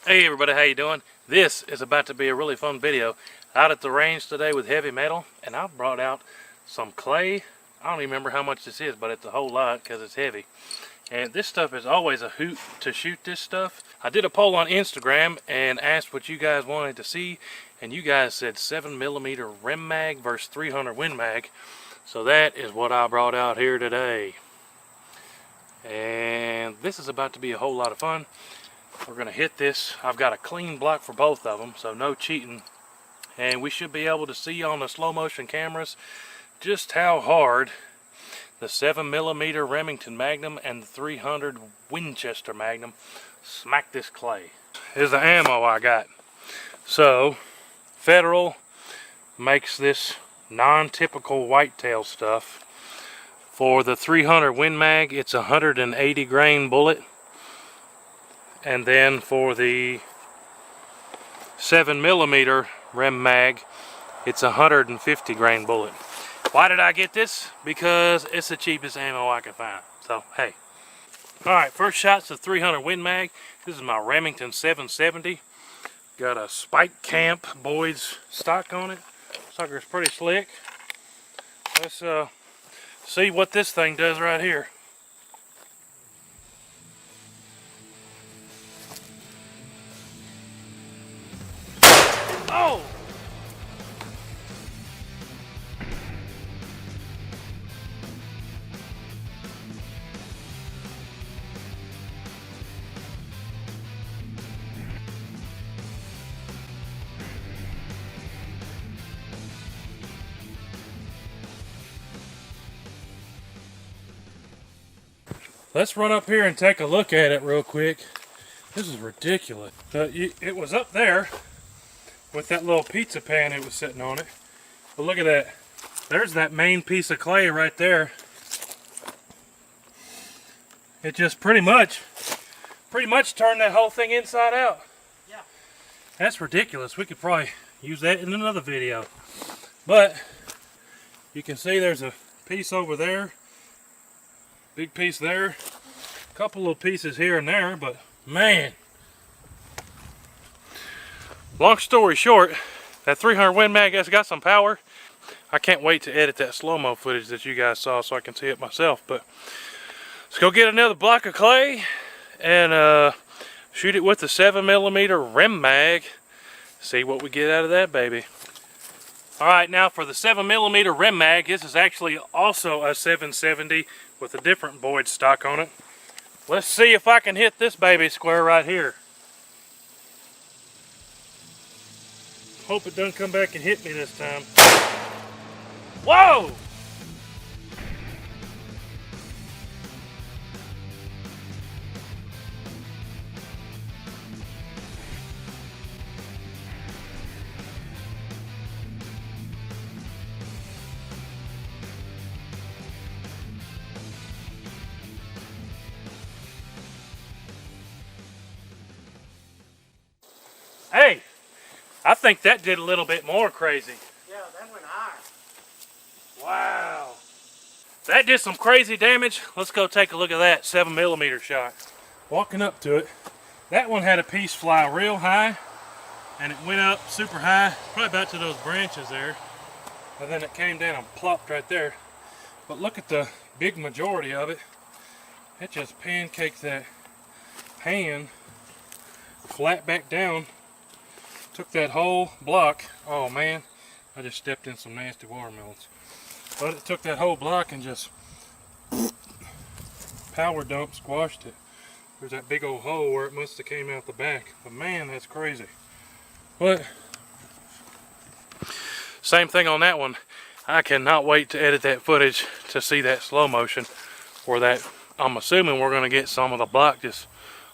Hey everybody, how you doing? This is about to be a really fun video. Out at the range today with heavy metal, and I brought out some clay. I don't even remember how much this is, but it's a whole lot because it's heavy. And this stuff is always a hoot to shoot this stuff. I did a poll on Instagram and asked what you guys wanted to see, and you guys said 7mm rim mag versus 300 Win Mag. So that is what I brought out here today. And this is about to be a whole lot of fun. We're going to hit this. I've got a clean block for both of them, so no cheating. And we should be able to see on the slow motion cameras just how hard the 7mm Remington Magnum and the 300 Winchester Magnum smack this clay. Here's the ammo I got. So, Federal makes this non-typical whitetail stuff. For the 300 Win Mag, it's a 180 grain bullet. And then for the 7mm Rem Mag, it's a 150 grain bullet. Why did I get this? Because it's the cheapest ammo I could find. So, hey. Alright, first shot's the 300 Win Mag. This is my Remington 770. Got a Spike Camp Boyd's stock on it. Sucker's pretty slick. Let's see what this thing does right here. Oh! Let's run up here and take a look at it real quick. This is ridiculous. It was up there with that little pizza pan it was sitting on it. But look at that. There's that main piece of clay right there. It just pretty much turned that whole thing inside out. Yeah. That's ridiculous. We could probably use that in another video. But you can see there's a piece over there. Big piece there. A couple little pieces here and there, but man. Long story short, that 300 Win Mag has got some power. I can't wait to edit that slow-mo footage that you guys saw so I can see it myself. But let's go get another block of clay and shoot it with the 7mm Rim Mag. See what we get out of that baby. Alright, now for the 7mm Rim Mag, this is actually also a 770 with a different Boyd stock on it. Let's see if I can hit this baby square right here. Hope it doesn't come back and hit me this time. Whoa! Hey, I think that did a little bit more crazy. Yeah, that went higher. Wow. That did some crazy damage. Let's go take a look at that 7mm shot. Walking up to it, that one had a piece fly real high, and it went up super high, probably about to those branches there. And then it came down and plopped right there. But look at the big majority of it. It just pancaked that pan flat back down. Took that whole block. Oh man, I just stepped in some nasty watermelons. But it took that whole block and just power dump squashed it. There's that big old hole where it must have came out the back. But man, that's crazy. But same thing on that one. I cannot wait to edit that footage to see that slow motion where that, I'm assuming we're going to get some of the block just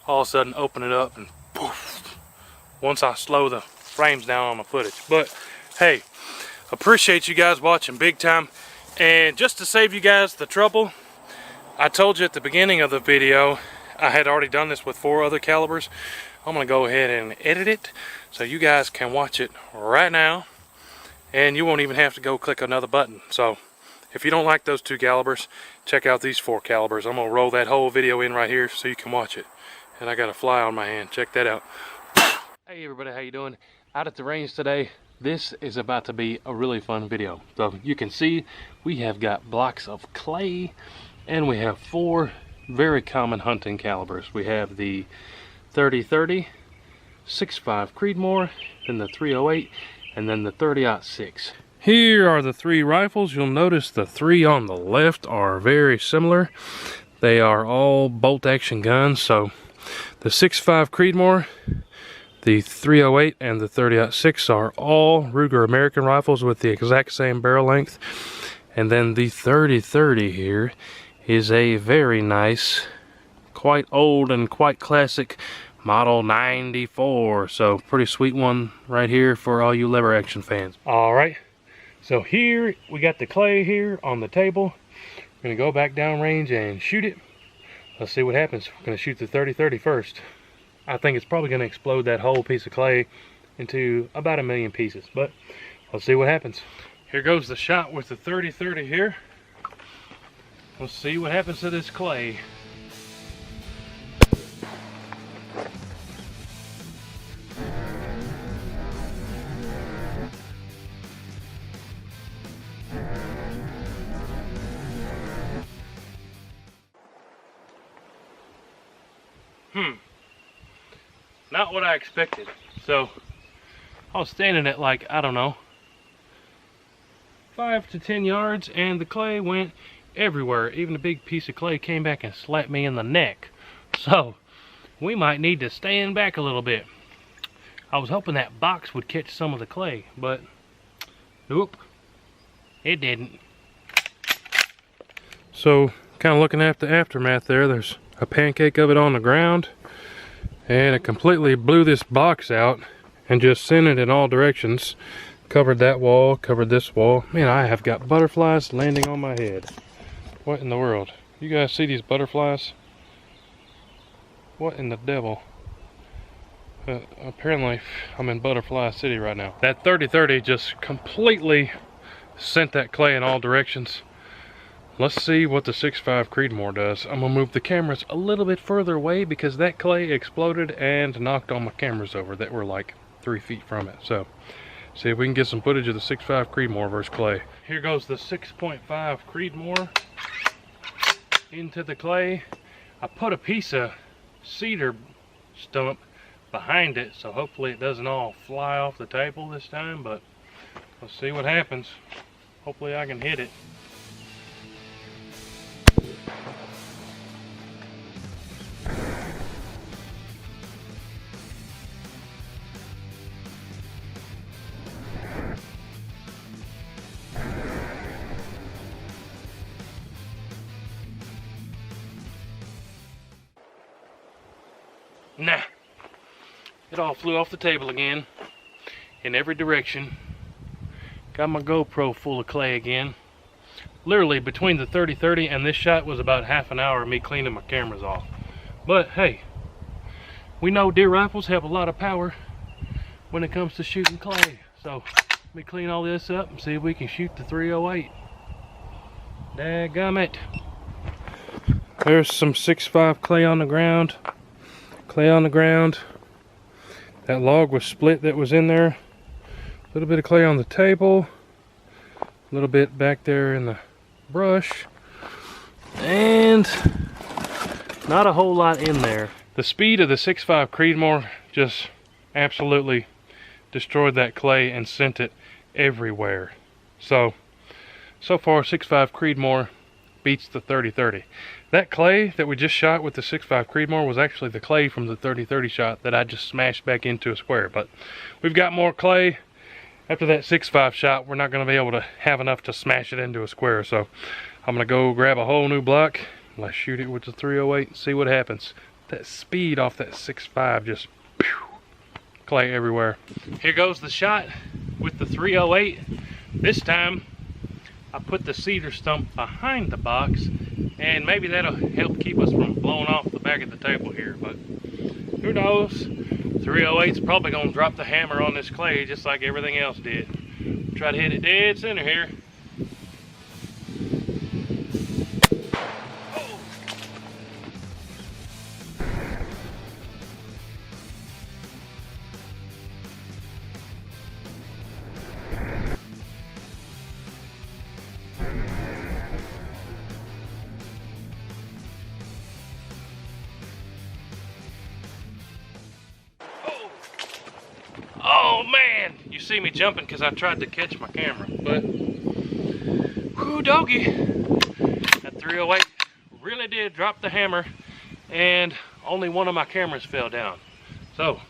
all of a sudden open it up and poof. Once I slow the frames down on the footage. But hey, appreciate you guys watching big time. And just to save you guys the trouble, I told you at the beginning of the video I had already done this with 4 other calibers. I'm gonna go ahead and edit it so you guys can watch it right now, and you won't even have to go click another button. So if you don't like those 2 calibers, check out these 4 calibers. I'm gonna roll that whole video in right here so you can watch it. And I got a fly on my hand. Check that out. Hey everybody, how you doing? Out at the range today. This is about to be a really fun video. So you can see we have got blocks of clay and we have 4 very common hunting calibers. We have the 30-30, 6.5 Creedmoor, then the 308, and then the 30-06. Here are the 3 rifles. You'll notice the 3 on the left are very similar. They are all bolt action guns. So the 6.5 Creedmoor, the 308 and the 30-06 are all Ruger American rifles with the exact same barrel length. And then the 30-30 here is a very nice, quite old and quite classic model 94. So pretty sweet one right here for all you lever action fans. Alright, so here we got the clay here on the table. We're going to go back downrange and shoot it. Let's see what happens. We're going to shoot the 30-30 first. I think it's probably going to explode that whole piece of clay into about 1,000,000 pieces, but let's see what happens. Here goes the shot with the 30-30 here. Let's see what happens to this clay. Not what I expected. So I was standing at like, I don't know, 5 to 10 yards and the clay went everywhere. Even a big piece of clay came back and slapped me in the neck. So we might need to stand back a little bit. I was hoping that box would catch some of the clay, but nope, it didn't. So kind of looking at the aftermath there, there's a pancake of it on the ground. And it completely blew this box out and just sent it in all directions. Covered that wall, covered this wall. Man, I have got butterflies landing on my head. What in the world? You guys see these butterflies? What in the devil? Apparently I'm in Butterfly City right now. That 30-30 just completely sent that clay in all directions. Let's see what the 6.5 Creedmoor does. I'm gonna move the cameras a little bit further away because that clay exploded and knocked all my cameras over that were like 3 feet from it. So, see if we can get some footage of the 6.5 Creedmoor versus clay. Here goes the 6.5 Creedmoor into the clay. I put a piece of cedar stump behind it, so hopefully it doesn't all fly off the table this time, but let's see what happens. Hopefully I can hit it. Nah, it all flew off the table again in every direction. Got my GoPro full of clay again. Literally between the 30-30 and this shot was about half an hour of me cleaning my cameras off. But hey, we know deer rifles have a lot of power when it comes to shooting clay. So let me clean all this up and see if we can shoot the 308. Dadgummit. There's some 6.5 clay on the ground. Clay on the ground. That log was split that was in there. A little bit of clay on the table. A little bit back there in the brush. And not a whole lot in there. The speed of the 6.5 Creedmoor just absolutely destroyed that clay and sent it everywhere. So far 6.5 Creedmoor beats the 30-30. That clay that we just shot with the 6.5 Creedmoor was actually the clay from the 30-30 shot that I just smashed back into a square. But we've got more clay. After that 6.5 shot, we're not going to be able to have enough to smash it into a square. So I'm going to go grab a whole new block. Let's shoot it with the 308 and see what happens. That speed off that 6.5 just pew, clay everywhere. Here goes the shot with the 308. This time I put the cedar stump behind the box, and maybe that'll help keep us from blowing off the back of the table here, but who knows? 308's probably gonna drop the hammer on this clay just like everything else did. Try to hit it dead center here. you see me jumping because I tried to catch my camera. But, whoo doggy, that 308 really did drop the hammer, and only one of my cameras fell down. So,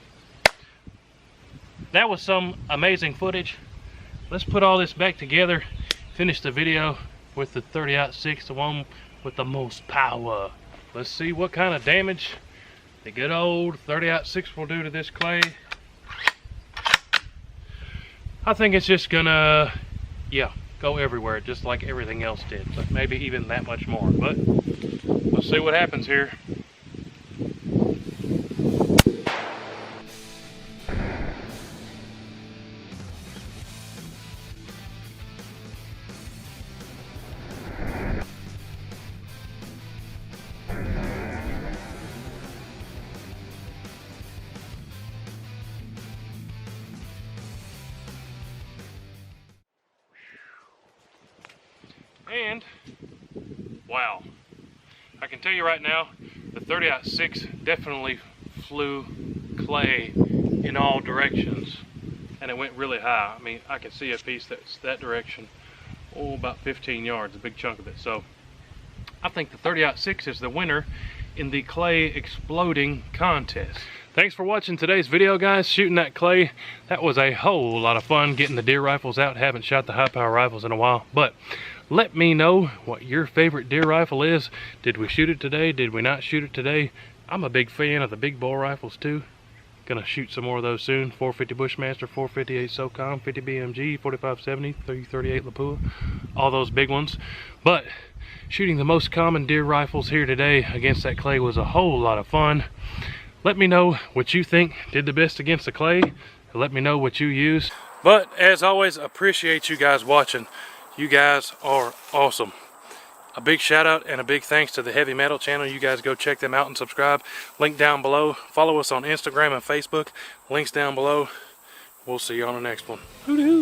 that was some amazing footage. Let's put all this back together, finish the video with the 30-06, the one with the most power. Let's see what kind of damage the good old 30-06 will do to this clay. I think it's just gonna, yeah, go everywhere, just like everything else did, but maybe even that much more. But let's see what happens here. And wow, I can tell you right now, the 30-06 definitely flew clay in all directions, and it went really high. I mean, I can see a piece that's that direction, oh, about 15 yards, a big chunk of it. So I think the 30-06 is the winner in the clay exploding contest. Thanks for watching today's video, guys. Shooting that clay, that was a whole lot of fun getting the deer rifles out. Haven't shot the high power rifles in a while, but let me know what your favorite deer rifle is. Did we shoot it today? Did we not shoot it today? I'm a big fan of the big bore rifles too. Gonna shoot some more of those soon. 450 Bushmaster, 458 SOCOM, 50 BMG, 4570, 338 Lapua, all those big ones. But shooting the most common deer rifles here today against that clay was a whole lot of fun. Let me know what you think did the best against the clay. Let me know what you use. But as always, appreciate you guys watching. You guys are awesome. A big shout out and a big thanks to the Heavy Metal channel. You guys go check them out and subscribe. Link down below. Follow us on Instagram and Facebook. Links down below. We'll see you on the next one. Hoo-doo.